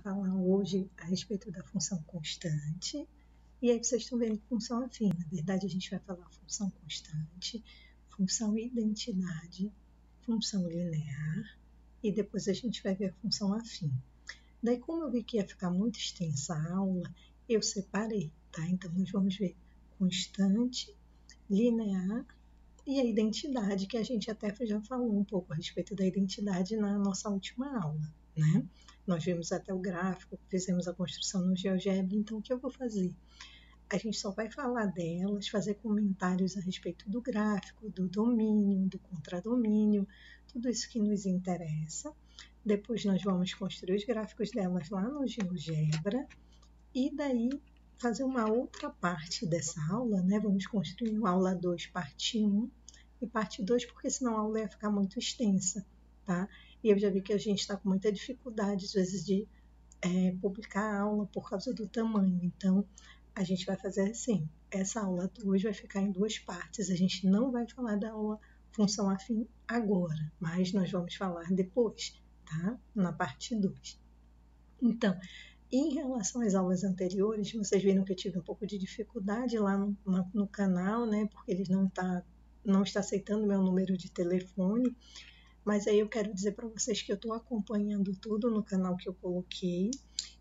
falar hoje a respeito da função constante. E aí vocês estão vendo função afim. Na verdade, a gente vai falar função constante, função identidade, função linear e depois a gente vai ver a função afim. Daí, como eu vi que ia ficar muito extensa a aula, eu separei, tá? Então, nós vamos ver constante, linear e a identidade, que a gente até já falou um pouco a respeito da identidade na nossa última aula, né? Nós vimos até o gráfico, fizemos a construção no GeoGebra, então o que eu vou fazer? A gente só vai falar delas, fazer comentários a respeito do gráfico, do domínio, do contradomínio, tudo isso que nos interessa. Depois nós vamos construir os gráficos delas lá no GeoGebra e daí fazer uma outra parte dessa aula, né? Vamos construir a aula 2, parte 1 e parte 2, porque senão a aula ia ficar muito extensa, tá? E eu já vi que a gente está com muita dificuldade, às vezes, de publicar a aula por causa do tamanho. Então, a gente vai fazer assim, essa aula hoje vai ficar em 2 partes, a gente não vai falar da aula função afim agora, mas nós vamos falar depois, tá? Na parte 2. Então, em relação às aulas anteriores, vocês viram que eu tive um pouco de dificuldade lá no canal, né? Porque ele não está aceitando meu número de telefone, mas aí eu quero dizer para vocês que eu estou acompanhando tudo no canal que eu coloquei,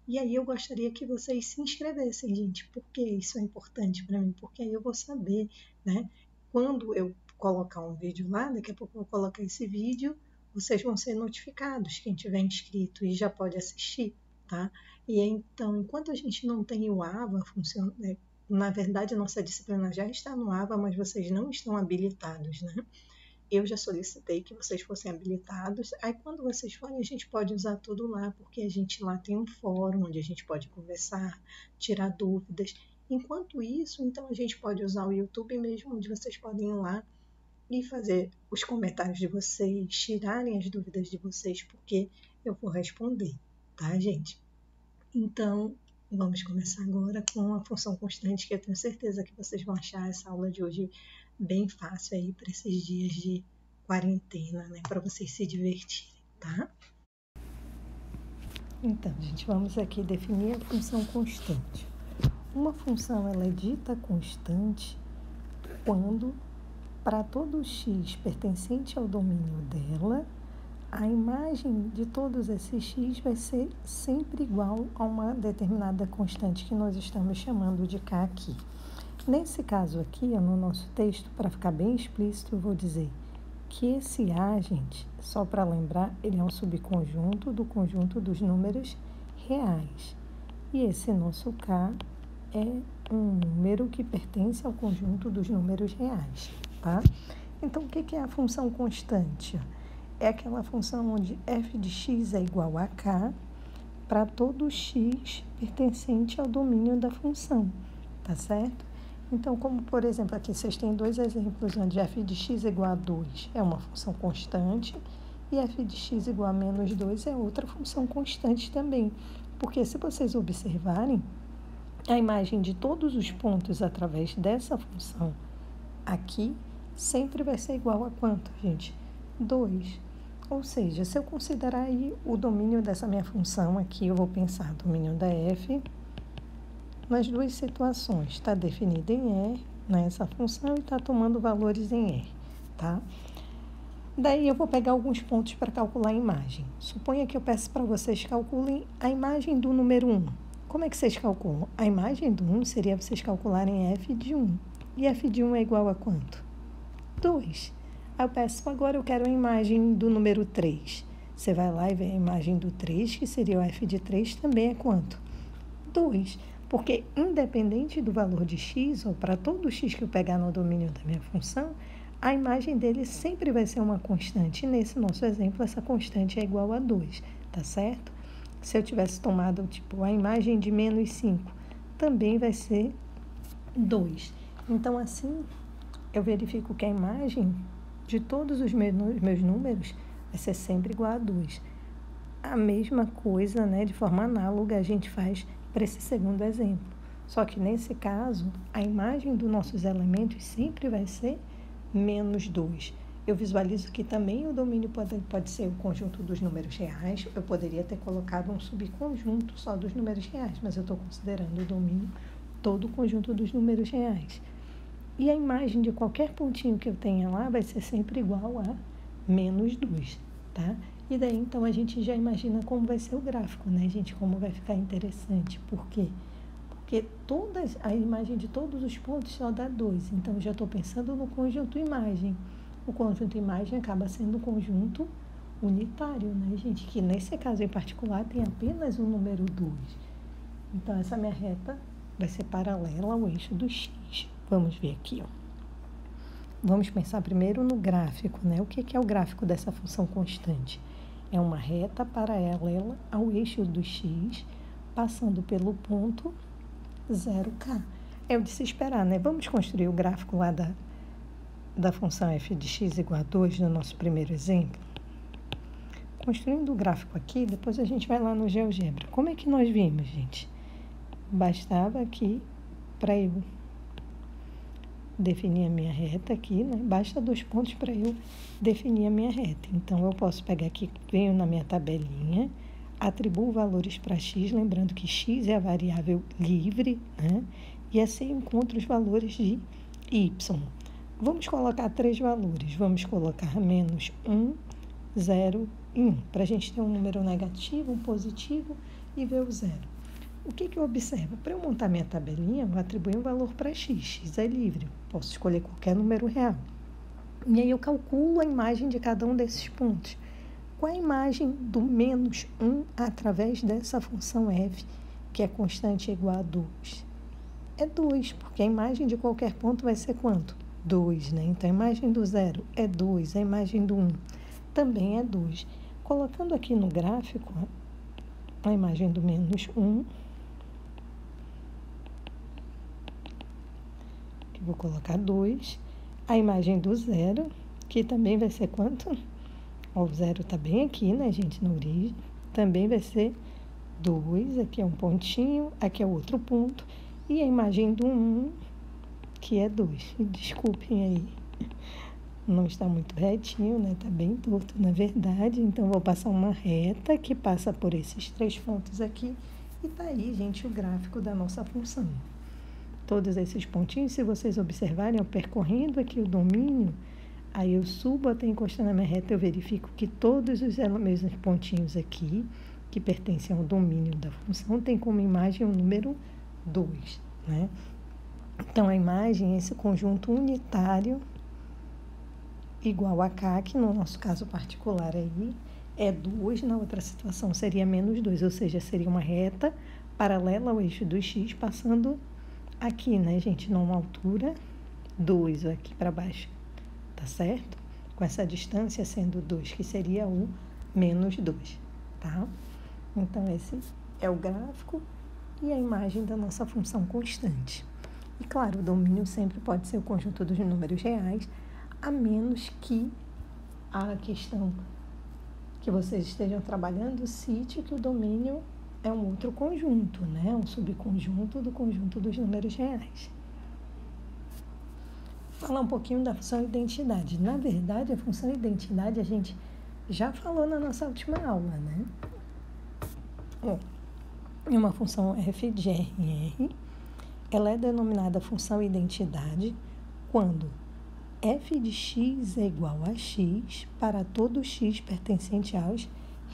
e aí eu gostaria que vocês se inscrevessem, gente, porque isso é importante para mim, porque aí eu vou saber, né? Quando eu colocar um vídeo lá, daqui a pouco eu vou colocar esse vídeo, vocês vão ser notificados, quem tiver inscrito e já pode assistir, tá? E então, enquanto a gente não tem o AVA funcionando, né? Na verdade, a nossa disciplina já está no AVA, mas vocês não estão habilitados, né? Eu já solicitei que vocês fossem habilitados. Aí, quando vocês forem, a gente pode usar tudo lá, porque a gente lá tem um fórum onde a gente pode conversar, tirar dúvidas. Enquanto isso, então a gente pode usar o YouTube mesmo, onde vocês podem ir lá e fazer os comentários de vocês, tirarem as dúvidas de vocês, porque eu vou responder, tá, gente? Então, vamos começar agora com a função constante, que eu tenho certeza que vocês vão achar essa aula de hoje bem fácil aí para esses dias de quarentena, né? Para vocês se divertirem, tá? Então, gente, vamos aqui definir a função constante. Uma função, ela é dita constante quando, para todo x pertencente ao domínio dela, a imagem de todos esses x vai ser sempre igual a uma determinada constante que nós estamos chamando de k aqui. Nesse caso aqui, no nosso texto, para ficar bem explícito, eu vou dizer que esse A, gente, só para lembrar, ele é um subconjunto do conjunto dos números reais. E esse nosso K é um número que pertence ao conjunto dos números reais, tá? Então, o que é a função constante? É aquela função onde f de x é igual a k para todo x pertencente ao domínio da função, tá certo? Então, como por exemplo, aqui vocês têm 2 exemplos onde f de x é igual a 2 é uma função constante e f de x igual a menos 2 é outra função constante também. Porque se vocês observarem, a imagem de todos os pontos através dessa função aqui sempre vai ser igual a quanto, gente? 2. Ou seja, se eu considerar aí o domínio dessa minha função aqui, eu vou pensar domínio da f nas 2 situações. Está definida em R, nessa função, e está tomando valores em R, tá? Daí eu vou pegar alguns pontos para calcular a imagem. Suponha que eu peço para vocês calculem a imagem do número 1. Como é que vocês calculam? A imagem do 1 seria vocês calcularem f de 1. E f de 1 é igual a quanto? 2. Aí eu peço, agora eu quero a imagem do número 3. Você vai lá e vê a imagem do 3, que seria o f de 3, também é quanto? 2. Porque independente do valor de x, ou para todo x que eu pegar no domínio da minha função, a imagem dele sempre vai ser uma constante. E nesse nosso exemplo, essa constante é igual a 2, tá certo? Se eu tivesse tomado, tipo, a imagem de menos 5, também vai ser 2. Então, assim, eu verifico que a imagem de todos os meus números vai ser sempre igual a 2. A mesma coisa, né, de forma análoga, a gente faz para esse segundo exemplo. Só que, nesse caso, a imagem dos nossos elementos sempre vai ser menos 2. Eu visualizo que também o domínio pode ser o conjunto dos números reais. Eu poderia ter colocado um subconjunto só dos números reais, mas eu estou considerando o domínio todo o conjunto dos números reais. E a imagem de qualquer pontinho que eu tenha lá vai ser sempre igual a menos 2, tá? E daí, então, a gente já imagina como vai ser o gráfico, né, gente? Como vai ficar interessante. Por quê? Porque a imagem de todos os pontos só dá 2. Então, eu já estou pensando no conjunto imagem. O conjunto imagem acaba sendo um conjunto unitário, né, gente? Que nesse caso em particular tem apenas o número 2. Então, essa minha reta vai ser paralela ao eixo do x. Vamos ver aqui, ó. Vamos pensar primeiro no gráfico, né? O que é o gráfico dessa função constante? É uma reta paralela ao eixo do x, passando pelo ponto 0k. É o de se esperar, né? Vamos construir o gráfico lá da função f de x igual a 2 no nosso primeiro exemplo. Construindo o gráfico aqui, depois a gente vai lá no GeoGebra. Como é que nós vimos, gente? Bastava aqui, para eu definir a minha reta aqui, né? Basta 2 pontos para eu definir a minha reta. Então, eu posso pegar aqui, venho na minha tabelinha, atribuo valores para x, lembrando que x é a variável livre, né? E assim eu encontro os valores de y. Vamos colocar 3 valores. Vamos colocar menos 1, 0 e 1, para a gente ter um número negativo, um positivo e ver o zero. O que eu observo? Para eu montar minha tabelinha, eu atribuo um valor para x. X é livre, posso escolher qualquer número real. E aí eu calculo a imagem de cada um desses pontos. Qual é a imagem do menos 1 através dessa função f, que é constante igual a 2? É 2, porque a imagem de qualquer ponto vai ser quanto? 2, né? Então, a imagem do zero é 2, a imagem do 1 também é 2. Colocando aqui no gráfico, a imagem do menos 1, que vou colocar 2, a imagem do zero, que também vai ser quanto? Ó, o zero está bem aqui, né, gente, na origem, também vai ser 2, aqui é um pontinho, aqui é outro ponto, e a imagem do 1, que é 2. Desculpem aí, não está muito retinho, né, está bem torto, na verdade, então vou passar uma reta que passa por esses 3 pontos aqui, e tá aí, gente, o gráfico da nossa função. Todos esses pontinhos, se vocês observarem, eu percorrendo aqui o domínio, aí eu subo até encostar na minha reta, eu verifico que todos os mesmos pontinhos aqui, que pertencem ao domínio da função, tem como imagem o número 2, né? Então, a imagem é esse conjunto unitário igual a k, que no nosso caso particular aí é 2, na outra situação seria menos 2, ou seja, seria uma reta paralela ao eixo do x, passando aqui, né, gente, numa altura 2 aqui para baixo, tá certo? Com essa distância sendo 2, que seria o menos 2, tá? Então, esse é o gráfico e a imagem da nossa função constante. E, claro, o domínio sempre pode ser o conjunto dos números reais, a menos que a questão que vocês estejam trabalhando cite que o domínio é um outro conjunto, né? Um subconjunto do conjunto dos números reais. Falar um pouquinho da função identidade. Na verdade, a função identidade a gente já falou na nossa última aula, né? É uma função f de RR. Ela é denominada função identidade quando f de x é igual a x para todo x pertencente aos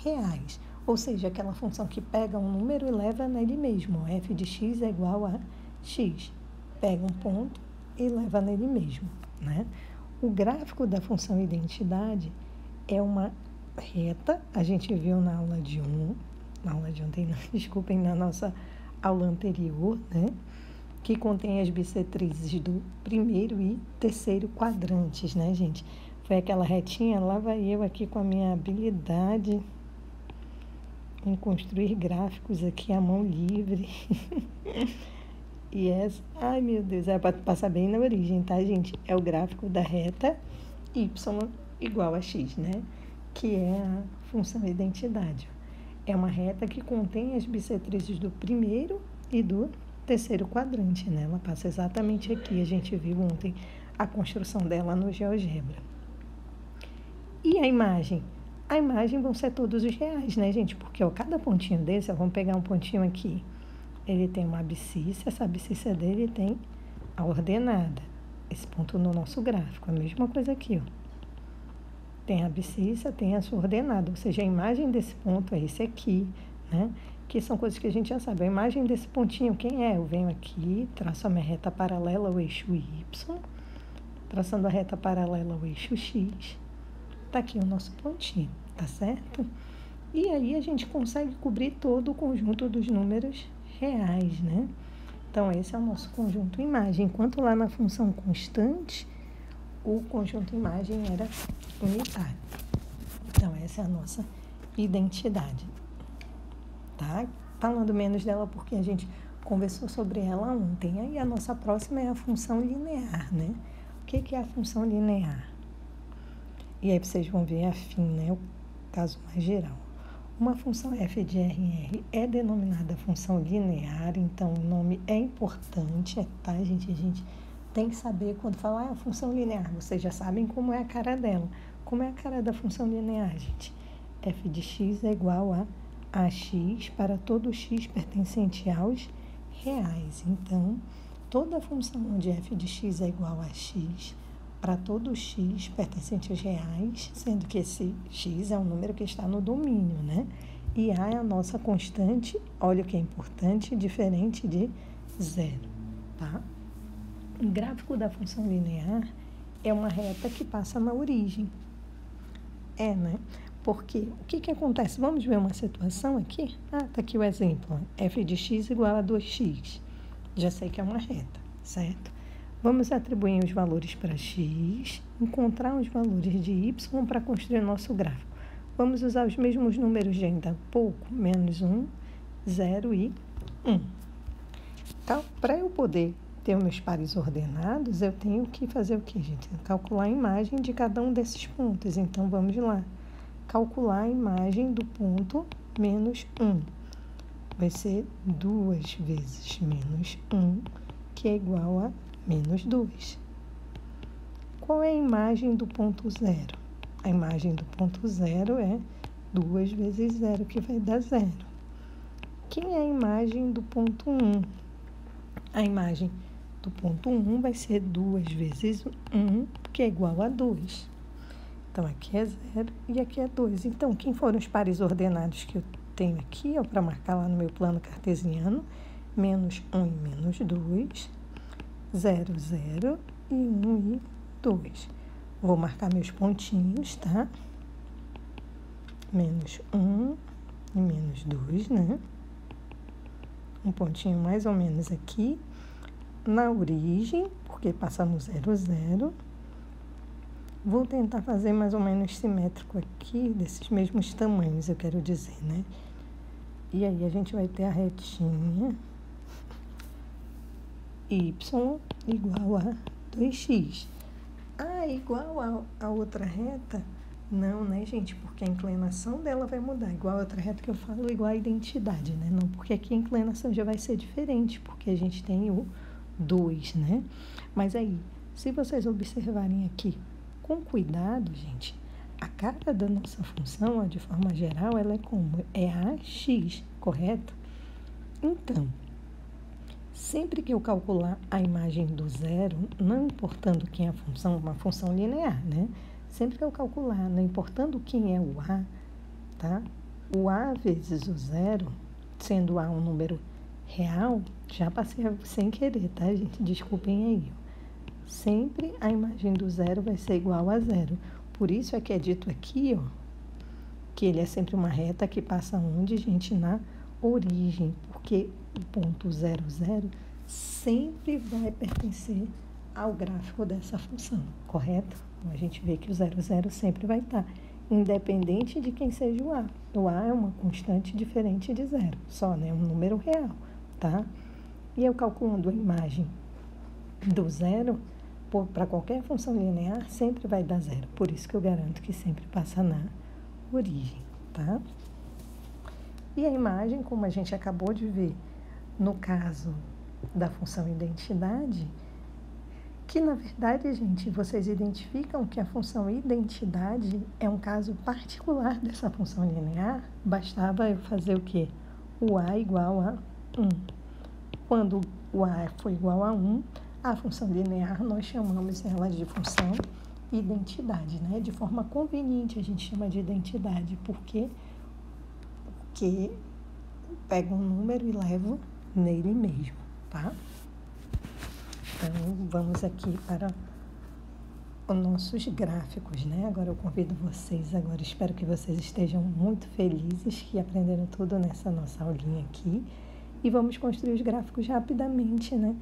reais. Ou seja, aquela função que pega um número e leva nele mesmo. F de x é igual a x. Pega um ponto e leva nele mesmo, né? O gráfico da função identidade é uma reta, a gente viu na aula de ontem, não, desculpem, na nossa aula anterior, né? Que contém as bissetrizes do primeiro e terceiro quadrantes, né, gente? Foi aquela retinha, lá vai eu aqui com a minha habilidade em construir gráficos aqui à mão livre. E essa, ai meu Deus, é para passar bem na origem, tá, gente? É o gráfico da reta y igual a x, né? Que é a função identidade. É uma reta que contém as bissetrizes do primeiro e do terceiro quadrante, né? Ela passa exatamente aqui. A gente viu ontem a construção dela no GeoGebra. E a imagem? A imagem vão ser todos os reais, né, gente? Porque ó, cada pontinho desse, ó, vamos pegar um pontinho aqui. Ele tem uma abscissa, essa abscissa dele tem a ordenada. Esse ponto no nosso gráfico, a mesma coisa aqui, ó. Tem a abscissa, tem a sua ordenada, ou seja, a imagem desse ponto é esse aqui, né? Que são coisas que a gente já sabe. A imagem desse pontinho, quem é? Eu venho aqui, traço a minha reta paralela ao eixo Y, traçando a reta paralela ao eixo X. Tá aqui o nosso pontinho, tá certo? E aí a gente consegue cobrir todo o conjunto dos números reais, né? Então, esse é o nosso conjunto imagem. Enquanto lá na função constante, o conjunto imagem era unitário. Então, essa é a nossa identidade, tá? Falando menos dela porque a gente conversou sobre ela ontem. Aí, a nossa próxima é a função linear, né? O que é a função linear? E aí, vocês vão ver afim, né? O caso mais geral. Uma função f de RR é denominada função linear, então o nome é importante, tá, gente? A gente tem que saber quando falar a função linear. Vocês já sabem como é a cara dela. Como é a cara da função linear, gente? F de x é igual a AX para todo x pertencente aos reais. Então, toda função onde f de x é igual a x para todo x pertencente aos reais, sendo que esse x é um número que está no domínio, né? E A é a nossa constante, olha o que é importante, diferente de zero, tá? O gráfico da função linear é uma reta que passa na origem. Né? Porque o que acontece? Vamos ver uma situação aqui? Tá aqui o exemplo. F de x igual a 2x. Já sei que é uma reta, certo? Vamos atribuir os valores para x, encontrar os valores de y para construir o nosso gráfico. Vamos usar os mesmos números de ainda há pouco, menos 1, 0 e 1. Então, para eu poder ter meus pares ordenados, eu tenho que fazer o quê, gente? Calcular a imagem de cada um desses pontos. Então, vamos lá. Calcular a imagem do ponto menos 1. Vai ser 2 vezes menos 1, que é igual a menos 2. Qual é a imagem do ponto 0? A imagem do ponto 0 é 2 vezes 0, que vai dar 0. Quem é a imagem do ponto 1? A imagem do ponto 1 vai ser 2 vezes 1, que é igual a 2. Então, aqui é 0 e aqui é 2. Então, quem foram os pares ordenados que eu tenho aqui, para marcar lá no meu plano cartesiano? Menos 1 e menos 2. 0, 0 e 1 e 2. Vou marcar meus pontinhos, tá? Menos 1 e menos 2, né? Um pontinho mais ou menos aqui. Na origem, porque passa no 0, 0. Vou tentar fazer mais ou menos simétrico aqui, desses mesmos tamanhos, eu quero dizer, né? E aí, a gente vai ter a retinha y igual a 2x. Igual a outra reta? Não, né, gente? Porque a inclinação dela vai mudar. Igual a outra reta que eu falo, igual a identidade, né? Não, porque aqui a inclinação já vai ser diferente, porque a gente tem o 2, né? Mas aí, se vocês observarem aqui com cuidado, gente, a cara da nossa função, ó, de forma geral, ela é como? É AX, correto? Então, sempre que eu calcular a imagem do zero, não importando quem é a função, uma função linear, né? Sempre que eu calcular, não importando quem é o A, tá? O A vezes o zero, sendo o A um número real, já passei sem querer, tá, gente? Desculpem aí. Sempre a imagem do zero vai ser igual a zero. Por isso é que é dito aqui, ó, que ele é sempre uma reta que passa onde, gente? Na origem, porque o ponto 0, 0 sempre vai pertencer ao gráfico dessa função, correto? Então, a gente vê que o 0, 0 sempre vai estar, independente de quem seja o A. O A é uma constante diferente de zero, só, né? Um número real, tá? E eu calculando a imagem do zero, para qualquer função linear, sempre vai dar zero. Por isso que eu garanto que sempre passa na origem, tá? E a imagem, como a gente acabou de ver no caso da função identidade, Que, na verdade, gente, vocês identificam que a função identidade é um caso particular dessa função linear. Bastava eu fazer o quê? O a igual a 1. Quando o a for igual a 1, a função linear nós chamamos ela de função identidade, né? De forma conveniente a gente chama de identidade. Por quê? Porque pego um número e levo nele mesmo, tá? Então, vamos aqui para os nossos gráficos, né? Agora eu convido vocês, agora espero que vocês estejam muito felizes, que aprenderam tudo nessa nossa aulinha aqui. E vamos construir os gráficos rapidamente, né?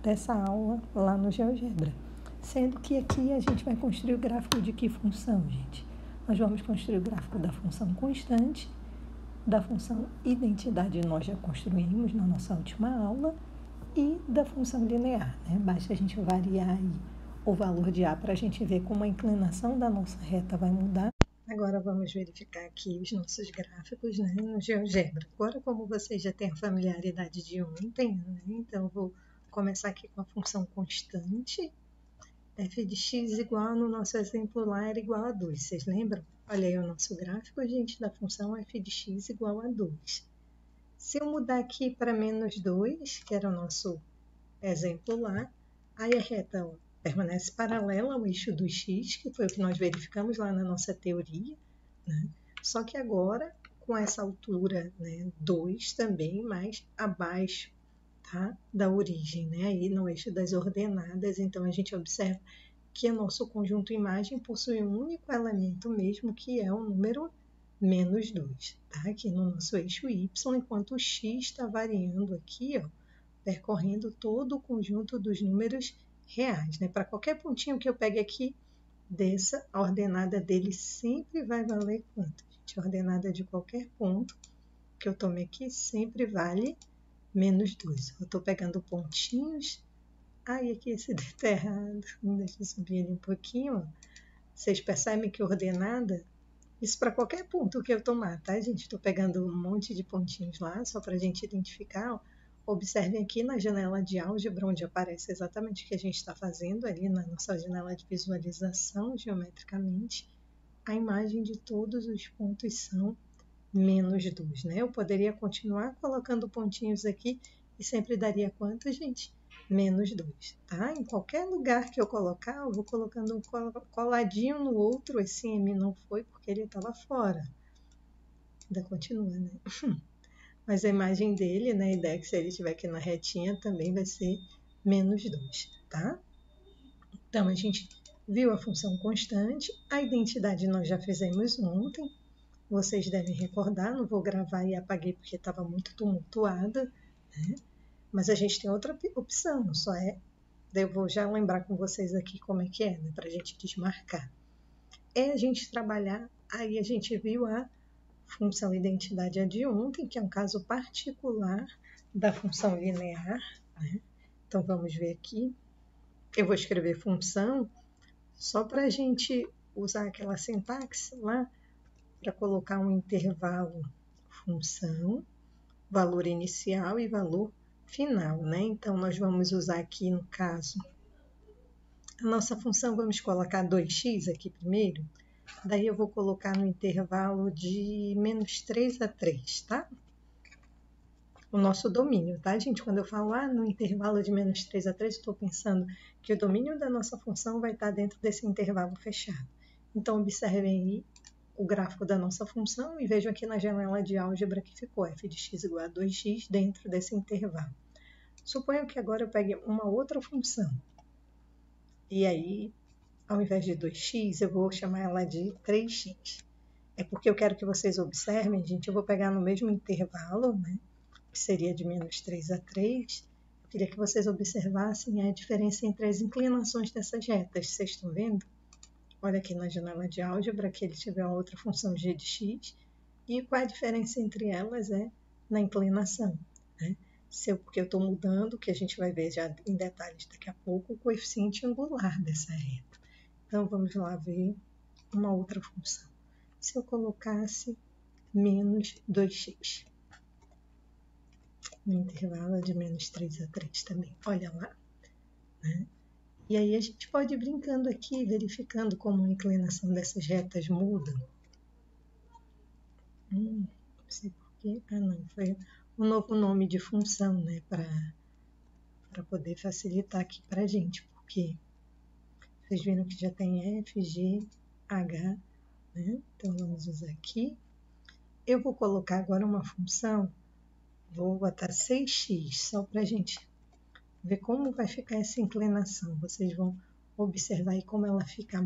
Dessa aula lá no GeoGebra. Sendo que aqui a gente vai construir o gráfico de que função, gente? Nós vamos construir o gráfico da função constante, da função identidade nós já construímos na nossa última aula, e da função linear, né? Basta a gente variar aí o valor de A para a gente ver como a inclinação da nossa reta vai mudar. Agora vamos verificar aqui os nossos gráficos, né, no GeoGebra. Agora, como vocês já têm a familiaridade de ontem, né, então eu vou começar aqui com a função constante. F de x igual, no nosso exemplo lá, era igual a 2. Vocês lembram? Olha aí o nosso gráfico, gente, da função f de x igual a 2. Se eu mudar aqui para menos 2, que era o nosso exemplo lá, aí a reta permanece paralela ao eixo do x, que foi o que nós verificamos lá na nossa teoria, né? Só que agora, com essa altura, né, 2 também, mais abaixo, tá, da origem, né, aí no eixo das ordenadas. Então, a gente observa que o nosso conjunto imagem possui um único elemento mesmo, que é o número menos 2, tá? Aqui no nosso eixo y, enquanto o x está variando aqui, ó, percorrendo todo o conjunto dos números reais, né? Para qualquer pontinho que eu pegue aqui, dessa, a ordenada dele sempre vai valer quanto? Gente, a ordenada de qualquer ponto que eu tome aqui sempre vale menos 2. Eu estou pegando pontinhos. Ai, aqui esse dedo está errado. Deixa eu subir ele um pouquinho, ó. Vocês percebem que ordenada, isso para qualquer ponto que eu tomar, tá, gente? Estou pegando um monte de pontinhos lá, só para a gente identificar, ó. Observem aqui na janela de álgebra, onde aparece exatamente o que a gente está fazendo ali na nossa janela de visualização geometricamente, a imagem de todos os pontos são menos 2, né? Eu poderia continuar colocando pontinhos aqui e sempre daria quanto, gente? Menos 2, tá? Em qualquer lugar que eu colocar, eu vou colocando um coladinho no outro. Esse M não foi porque ele estava fora. Ainda continua, né? Mas a imagem dele, né, a ideia é que se ele estiver aqui na retinha, também vai ser menos 2, tá? Então, a gente viu a função constante, a identidade nós já fizemos ontem, vocês devem recordar, não vou gravar e apaguei porque estava muito tumultuada, né? Mas a gente tem outra opção, só é, eu vou já lembrar com vocês aqui como é que é, né, para a gente desmarcar. É a gente trabalhar, aí a gente viu a função identidade é de ontem, que é um caso particular da função linear, né? Então, vamos ver aqui. Eu vou escrever função só para a gente usar aquela sintaxe lá, para colocar um intervalo função, valor inicial e valor final, né? Então, nós vamos usar aqui, no caso, a nossa função, vamos colocar 2x aqui primeiro. Daí eu vou colocar no intervalo de menos 3 a 3, tá? O nosso domínio, tá, gente? Quando eu falo no intervalo de menos 3 a 3, estou pensando que o domínio da nossa função vai estar dentro desse intervalo fechado. Então, observem aí o gráfico da nossa função e vejam aqui na janela de álgebra que ficou f de x igual a 2x dentro desse intervalo. Suponho que agora eu pegue uma outra função. E aí, ao invés de 2x, eu vou chamar ela de 3x. É porque eu quero que vocês observem, gente, eu vou pegar no mesmo intervalo, né, que seria de menos 3 a 3. Eu queria que vocês observassem a diferença entre as inclinações dessas retas. Vocês estão vendo? Olha aqui na janela de álgebra que ele tiver a outra função g de x. E qual a diferença entre elas é na inclinação, né? Porque eu estou mudando, que a gente vai ver já em detalhes daqui a pouco, o coeficiente angular dessa reta. Então, vamos lá ver uma outra função. Se eu colocasse menos 2x, no intervalo de menos 3 a 3 também, olha lá, né? E aí a gente pode ir brincando aqui, verificando como a inclinação dessas retas muda. Não sei porquê. Ah, não, foi um novo nome de função, né? Para poder facilitar aqui para a gente, porque vocês viram que já tem F, G, H, né? Então vamos usar aqui. Eu vou colocar agora uma função, vou botar 6x, só para a gente ver como vai ficar essa inclinação. Vocês vão observar aí como ela fica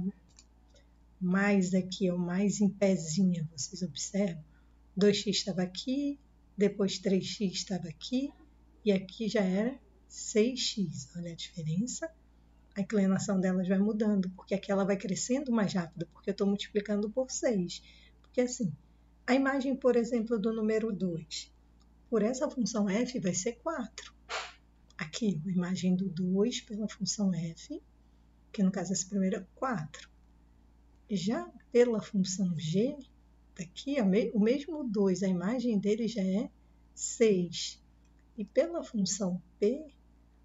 mais aqui, ou mais em pezinha. Vocês observam? 2x estava aqui, depois 3x estava aqui, e aqui já era 6x. Olha a diferença. A inclinação delas vai mudando, porque aqui ela vai crescendo mais rápido, porque eu estou multiplicando por 6. Porque assim, a imagem, por exemplo, do número 2, por essa função f vai ser 4. Aqui, a imagem do 2 pela função f, que no caso essa primeira é 4. Já pela função g, daqui o mesmo 2, a imagem dele já é 6. E pela função p,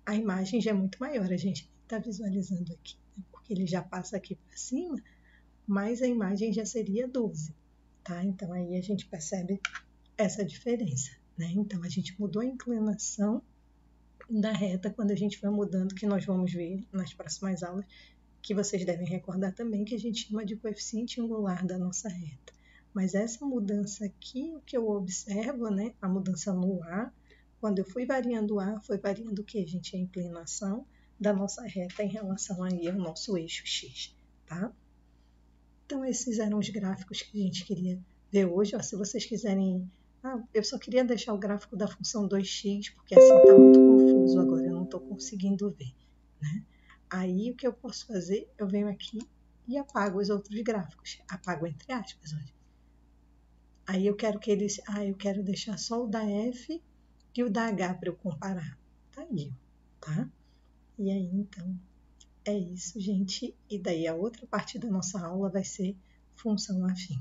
a imagem já é muito maior. A gente está visualizando aqui, né? Porque ele já passa aqui para cima, mas a imagem já seria 12. Tá? Então aí a gente percebe essa diferença, né? Então a gente mudou a inclinação da reta quando a gente vai mudando, que nós vamos ver nas próximas aulas, que vocês devem recordar também, que a gente chama de coeficiente angular da nossa reta. Mas essa mudança aqui, o que eu observo, né, a mudança no A, quando eu fui variando o A, foi variando o que, gente? A inclinação da nossa reta em relação aí ao nosso eixo X, tá? Então, esses eram os gráficos que a gente queria ver hoje. Ó, se vocês quiserem... eu só queria deixar o gráfico da função 2x, porque assim está muito confuso agora, eu não estou conseguindo ver, né? Aí, o que eu posso fazer? Eu venho aqui e apago os outros gráficos. Apago entre aspas, olha. Aí eu quero que eles... eu quero deixar só o da F e o da H para eu comparar. Tá aí, tá? E aí, então, é isso, gente. E daí a outra parte da nossa aula vai ser função afim.